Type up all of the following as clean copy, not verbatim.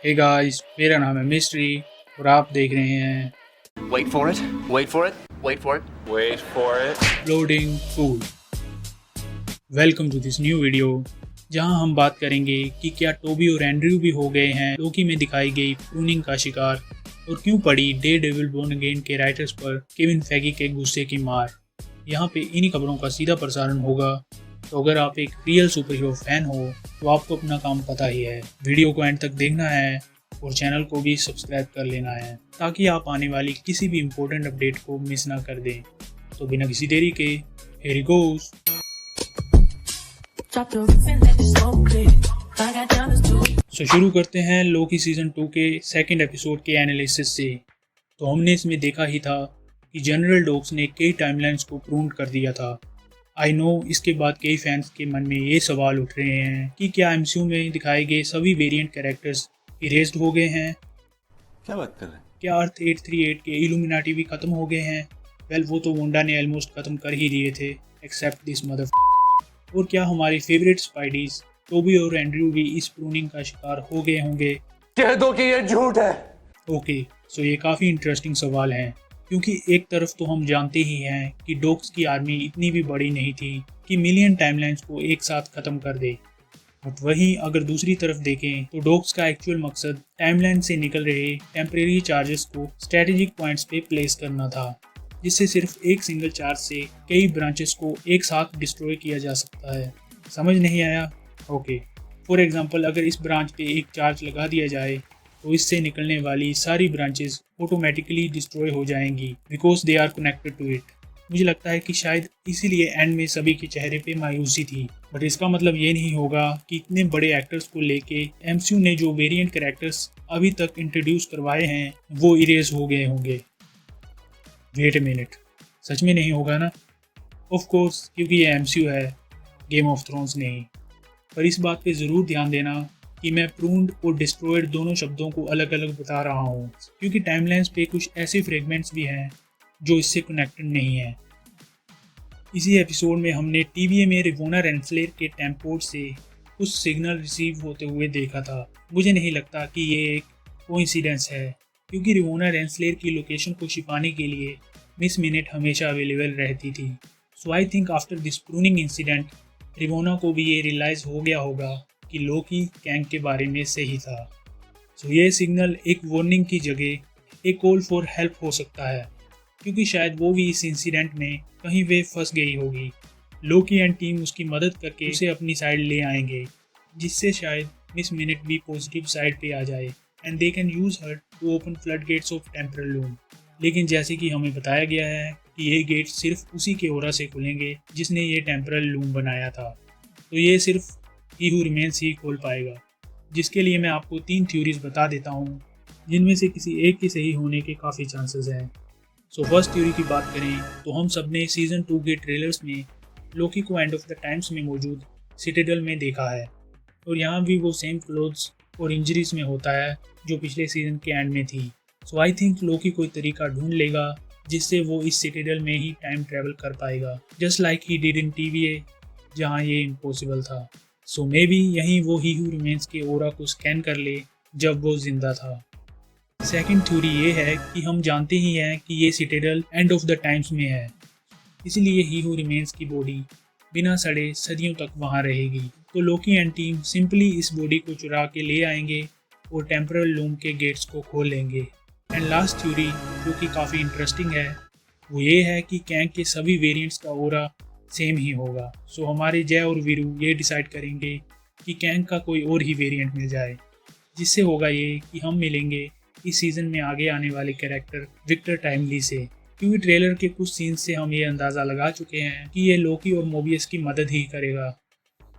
Hey guys, मेरा नाम है मिस्ट्री और आप देख रहे हैं Wait for it. Wait for it. Wait for it. Wait for it. Loading food. Welcome to this new video, जहां हम बात करेंगे कि क्या टोबी और एंड्रयू भी हो गए हैं लोकी में दिखाई गई प्रूनिंग का शिकार, और क्यों पड़ी डेयरडेविल बोर्न अगेन के राइटर्स पर केविन फेगी के गुस्से की मार। यहाँ पे इन्हीं खबरों का सीधा प्रसारण होगा, तो अगर आप एक रियल सुपर हीरो फैन हो तो आपको अपना काम पता ही है। वीडियो को एंड तक देखना है और चैनल को भी सब्सक्राइब कर लेना है ताकि आप आने वाली किसी भी इम्पोर्टेंट अपडेट को मिस ना कर दें। तो बिना किसी देरी के here it goes। सो शुरू करते हैं लोकी सीजन 2 के सेकंड एपिसोड के एनालिसिस से। तो हमने इसमें देखा ही था कि जनरल डोक्स ने कई टाइमलाइंस को प्रून कर दिया था। आई नो इसके बाद कई फैंस के मन में ये सवाल उठ रहे हैं कि क्या एमसीयू में दिखाए गए सभी वेरिएंट कैरेक्टर्स इरेज्ड हो गए हैं। क्या बात कर रहे हैं? क्या अर्थ 838 के इल्यूमिनाटी भी खत्म हो गए हैं? वेल, वो तो वोंडा ने ऑलमोस्ट खत्म कर ही दिए थे, एक्सेप्ट दिस मदर। और क्या हमारे फेवरेट स्पाइडीज टोबी और एंड्रयू भी इस प्रूनिंग का शिकार हो गए होंगे? कह दो कि ये झूठ है। ओके, सो ये काफ़ी इंटरेस्टिंग सवाल हैं, क्योंकि एक तरफ तो हम जानते ही हैं कि डोक्स की आर्मी इतनी भी बड़ी नहीं थी कि मिलियन टाइमलाइंस को एक साथ खत्म कर दे। बट वहीं अगर दूसरी तरफ देखें तो डोक्स का एक्चुअल मकसद टाइमलाइन से निकल रहे टेम्परेरी चार्जेस को स्ट्रेटेजिक पॉइंट्स पे प्लेस करना था, जिससे सिर्फ एक सिंगल चार्ज से कई ब्रांचेस को एक साथ डिस्ट्रॉय किया जा सकता है। समझ नहीं आया? ओके, फॉर एग्जांपल अगर इस ब्रांच पे एक चार्ज लगा दिया जाए तो इससे निकलने वाली सारी ब्रांचेस ऑटोमेटिकली डिस्ट्रॉय हो जाएंगी because they are connected to it. मुझे लगता है कि शायद इसीलिए एंड में सभी के चेहरे पे मायूसी थी। बट इसका मतलब ये नहीं होगा कि इतने बड़े एक्टर्स को लेके एमसीयू ने जो वेरिएंट कैरेक्टर्स अभी तक इंट्रोड्यूस करवाए हैं वो इरेज हो गए होंगे। वेट अ मिनट, सच में नहीं होगा ना? ऑफ कोर्स, क्योंकि ये एमसीयू है, गेम ऑफ थ्रोन्स नहीं। पर इस बात पे ज़रूर ध्यान देना कि मैं प्रून्ड और डिस्ट्रॉयड दोनों शब्दों को अलग अलग बता रहा हूँ, क्योंकि टाइमलाइंस पे कुछ ऐसे फ्रेगमेंट्स भी हैं जो इससे कनेक्टेड नहीं है। इसी एपिसोड में हमने टीवीए में रिवोना रेंसलेर के टेम्पोर्ट से कुछ सिग्नल रिसीव होते हुए देखा था। मुझे नहीं लगता कि ये एक कोइंसिडेंस है, क्योंकि रिवोना रेंसलेर की लोकेशन को छिपाने के लिए मिस मिनट हमेशा अवेलेबल रहती थी। So I think after this pruning incident रिवोना को भी ये रियलाइज हो गया होगा कि लोकी कैंग के बारे में सही था। सो ये सिग्नल एक वार्निंग की जगह एक कॉल फॉर हेल्प हो सकता है, क्योंकि शायद वो भी इस इंसिडेंट में कहीं वे फंस गई होगी। लोकी एंड टीम उसकी मदद करके उसे अपनी साइड ले आएंगे, जिससे शायद मिस मिनट भी पॉजिटिव साइड पे आ जाए and they can use her to open flood gates of temporal loom. लेकिन जैसे कि हमें बताया गया है कि ये गेट सिर्फ उसी के ओरा से खुलेंगे जिसने ये टेम्परल लूम बनाया था, तो ये सिर्फ ही हू रिमेन्स ही खोल पाएगा। जिसके लिए मैं आपको 3 थ्योरीज बता देता हूँ, जिनमें से किसी एक के सही होने के काफ़ी चांसेस हैं। सो फर्स्ट थ्योरी की बात करें तो हम सब ने सीजन 2 के ट्रेलर्स में लोकी को एंड ऑफ द टाइम्स में मौजूद सिटाडेल में देखा है, और यहाँ भी वो सेम क्लोथ्स और इंजरीज में होता है जो पिछले सीजन के एंड में थी। सो आई थिंक लोकी कोई तरीका ढूंढ लेगा जिससे वो इस सिटाडेल में ही टाइम ट्रैवल कर पाएगा, just like he did in TVA जहाँ ये इम्पॉसिबल था। सो मे बी यहीं वो ही हू रिमेन्स के ओरा को स्कैन कर ले जब वो जिंदा था। सेकंड थ्योरी ये है कि हम जानते ही हैं कि ये Citadel end of the times में है, इसलिए ही हू रिमेन्स की बॉडी बिना सड़े सदियों तक वहाँ रहेगी। तो लोकी एंड टीम सिंपली इस बॉडी को चुरा के ले आएंगे और टेम्परल लूम के गेट्स को खोल लेंगे। एंड लास्ट थ्योरी, जो कि काफ़ी इंटरेस्टिंग है, वो ये है कि कैंग के सभी वेरिएंट्स का ओरा सेम ही होगा। सो हमारे जय और वीरू ये डिसाइड करेंगे कि कैंग का कोई और ही वेरिएंट मिल जाए, जिससे होगा ये कि हम मिलेंगे इस सीज़न में आगे आने वाले कैरेक्टर विक्टर टाइमली से, क्योंकि ट्रेलर के कुछ सीन से हम ये अंदाज़ा लगा चुके हैं कि ये लोकी और मोबियस की मदद ही करेगा।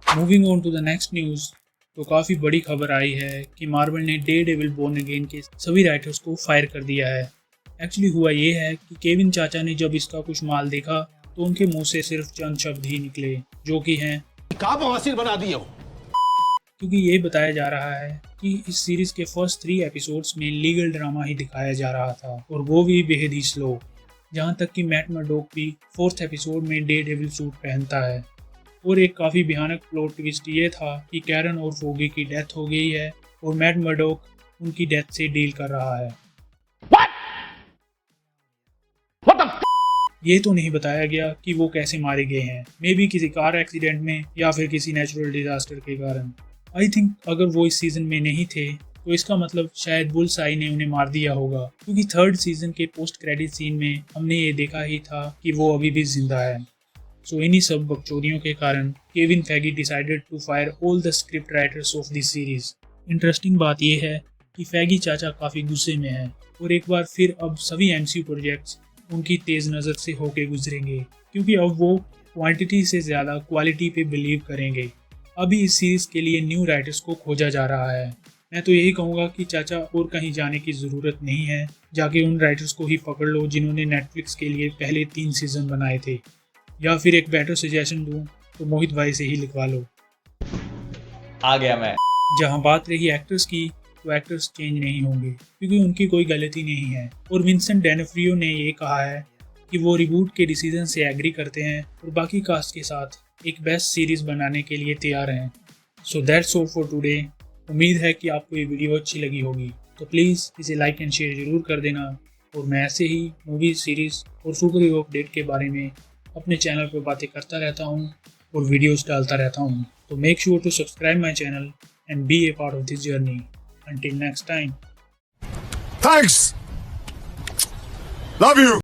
Moving on to the next news, तो काफ़ी बड़ी खबर आई है कि मार्वल ने डेयरडेविल बोर्न अगेन के सभी राइटर्स को फायर कर दिया है। एक्चुअली हुआ ये है कि केविन चाचा ने जब इसका कुछ माल देखा तो उनके मुंह से सिर्फ चंद शब्द ही निकले, जो कि हैं बना दिए हो। क्योंकि ये बताया जा रहा है कि इस सीरीज के फर्स्ट 3 एपिसोड्स में लीगल ड्रामा ही दिखाया जा रहा था, और वो भी बेहद ही स्लो। जहाँ तक कि मैट मर्डॉक भी 4th एपिसोड में डेयरडेविल सूट पहनता है। और एक काफ़ी भयानक प्लॉट ट्विस्ट ये था कि कैरन और फोगी की डेथ हो गई है और मैट मर्डॉक उनकी डेथ से डील कर रहा है। ये तो नहीं बताया गया कि वो कैसे मारे गए हैं, मे बी किसी कार एक्सीडेंट में या फिर किसी नेचुरल डिजास्टर के कारण। आई थिंक अगर वो इस सीजन में नहीं थे तो इसका मतलब शायद बुल्स आई ने उन्हें मार दिया होगा, क्योंकि थर्ड सीजन के पोस्ट क्रेडिट सीन में हमने ये देखा ही था कि वो अभी भी जिंदा है। सो इन्हीं सब बकचोदियों के कारण Kevin Feige decided to fire all the script writers of this series. Interesting बात यह है कि फेगी चाचा काफ़ी गुस्से में है और एक बार फिर अब सभी एमसीयू प्रोजेक्ट्स उनकी तेज़ नज़र से होके गुजरेंगे, क्योंकि अब वो क्वांटिटी से ज़्यादा क्वालिटी पे बिलीव करेंगे। अभी इस सीरीज़ के लिए न्यू राइटर्स को खोजा जा रहा है। मैं तो यही कहूँगा कि चाचा और कहीं जाने की ज़रूरत नहीं है, जाके उन राइटर्स को ही पकड़ लो जिन्होंने नेटफ्लिक्स के लिए पहले 3 सीज़न बनाए थे, या फिर एक बेटर सजेशन दूँ तो मोहित भाई से ही लिखवा लो। आ गया मैं। जहाँ बात रही एक्टर्स की, तो एक्टर्स चेंज नहीं होंगे क्योंकि उनकी कोई गलती नहीं है, और विंसेंट डैनोफ्रियो ने ये कहा है कि वो रिबूट के डिसीजन से एग्री करते हैं और बाकी कास्ट के साथ एक बेस्ट सीरीज बनाने के लिए तैयार हैं। So that's all for today. उम्मीद है कि आपको ये वीडियो अच्छी लगी होगी, तो प्लीज़ इसे लाइक एंड शेयर ज़रूर कर देना, और मैं ऐसे ही मूवी सीरीज़ और सुपर हीरो अपडेट के बारे में अपने चैनल पर बातें करता रहता हूँ और वीडियोस डालता रहता हूँ। तो make sure to subscribe my channel and be a part of this journey. Until next time. Thanks. Love you.